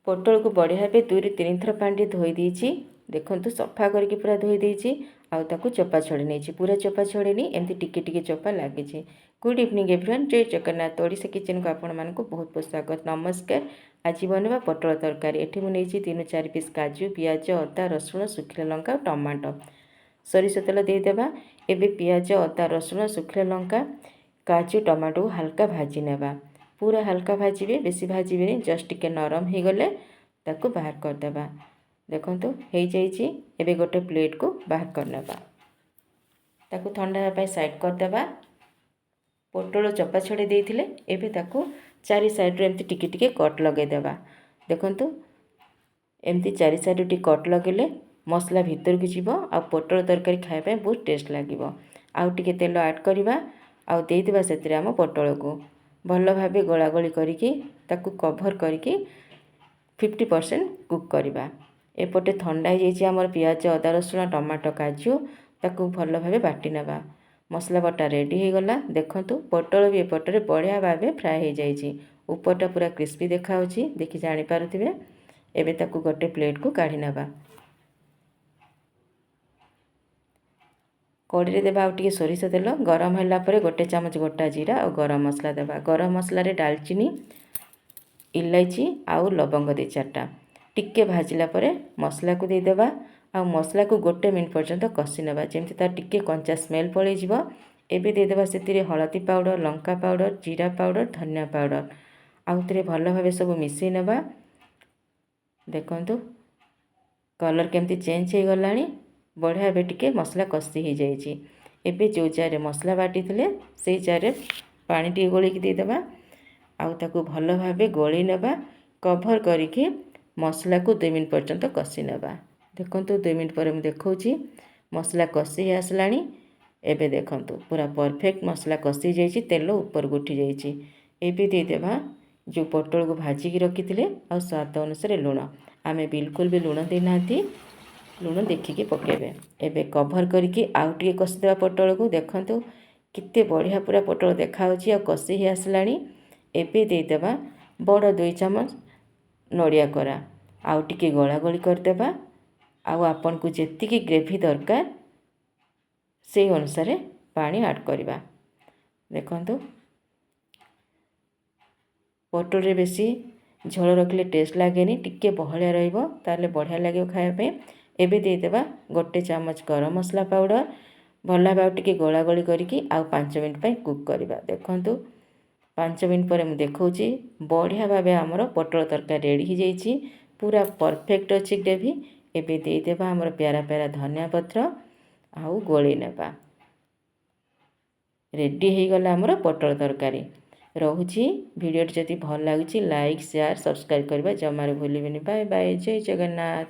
पोटल को बढ़िया भाव 2 ରୁ 3 थर पानी धोई देछि। देखंतु सफा करके पूरा धोई देछि। आउ ताकू चोपा छड़ी नहीं पूरा चोपा छड़ेनी एमती टिके टिके चोपा लगी। गुड इवनिंग एवरीवन, जय जगन्नाथ। ओडिशा किचन को आपण मानक बहुत बहुत स्वागत, नमस्कार। आज बनवा पटल तरकारी। एठी मु नेछि 3-4 पीस काजू, पियाज, अदा, रसुण, सुखिला लंका, टमाटो, सरिष तेल दे देबा। एबे पियाज, अदा, रसुण, सुखिला लंका, काजू, टमाटो हल्का भाजी नेबा। पूरा हल्का भाजबे, बेसी भाजबे, जस्ट टिके नरम हो गले ताकू बाहर कर देबा। देखंतु हे जाईची। एबे गोटे प्लेट को बाहर कर नेबा। ताकू ठंडा होबा साइड कर देबा। पोटल चोपा छड़े देइथिले एबे ताकू चारि साइड रे एमती टिके टिके कट लगे देबा। देखंतु एमती चारि साइड रे कट लगेले मसला भीतर को जीवो आ पोटल तरकारी खाय पे बहुत टेस्ट लागिवो। आउ टिके तेल ऐड करिबा आउ देइ देबा सेतिरे हम पोटल को भल भाबे गोला गोली करिकि ताकू कवर करिकि 50% कुक करिबा। एपटे ठंडा हो जाइए आमर पियाज, अदा, रसुण, टमाटो, काजू ताकू भल भाबे बाटी नेबा। मसला बटा रेडी हो गला। देखंतु पोटल भी एपटे बढ़िया भाबे फ्राए हो जाइए। ऊपरटा पूरा क्रिस्पी देखा होची, देखि जानि पारुथिबे। एबे ताकू गोटे प्लेट को काढी नेबा। कड़ी रे देबा आउ टिके सोरिष तेल गरम होला परे गोटे चामच गोटा जीरा और गरम मसला देबा। गरम मसला रे दालचीनी, इलायची आउ लवंग 2-4टा टिके भाजिला परे मसला को दे देबा। आउ मसला को गोटे मिनट पर्यंत कषि नेबा जेमति तार टिके कंचा स्मेल पळै जिवो। एबे दे देबा सेतिरे हळदी पाउडर, लंका पाउडर, जीरा पाउडर, धनिया पाउडर आउ तरे भल भाबे सब मिसै नेबा। देखंतु कलर केमती चेंज हो गलानी, बढ़िया भाबे टिके मसला कषि हो जाइए। एबे जो जारे मसला बाटी थिले सेई जारे पानी टिके गोली दे देबा। आउ ताकू भल भाबे गोली नेबा। कवर करिकि मसला को 2 मिनट पर्यंत कषि नेबा। देखंतु 2 मिनट पर मु देखौची मसला कषि आसलानी। एबे देखंतु पूरा परफेक्ट मसला कषि जाइए, तेल ऊपर उठी जाइए। एबे दे देबा जो पोटल को भाजी की रखिथिले आ स्वाद अनुसार लुण। आमे बिल्कुल भी लुण दे नांती, लुण देखिके पकेबे। एबे कवर करिकि आउ टिके कषि देबा पोटल को। देखंतु किते बढ़िया पूरा पोटल देखा होची आ कषि ही आसलानी। एबे दे देबा बड़ 2 चामच नड़िया कोरा आउ टिके गोला गोली कर देबा। आउ आपन को जेतिकी ग्रेवी दरकार से अनुसार पानी ऐड करिबा। देखंतु पोटल रे बेसी झोल रखले टेस्ट लागेनी, टिके बहलिया रहिबो ताले बढ़िया लागियो खाया पे। एबे दे देबा गोटे चामच गरम मसला पाउडर। भल भाबे टिके गोला गोली करिकि आउ 5 मिनट पई कुक करिबा। देखंतु 5 मिनट पर मु देखौची बढ़िया भाबे हमर पोटल तरकारी रेडी हो जाइए। पूरा परफेक्ट अच्छी ग्रेवी। एबे दे देबा हमर प्यारा प्यारा धनिया पत्र आउ गोली नेबा। रेडी हो गला हमर पोटल तरकारी। रहुची वीडियो जदि भल लागुची लाइक, शेयर, सब्सक्राइब करबा जमारे भूलिबेनी। बाय बाय, जय जगन्नाथ।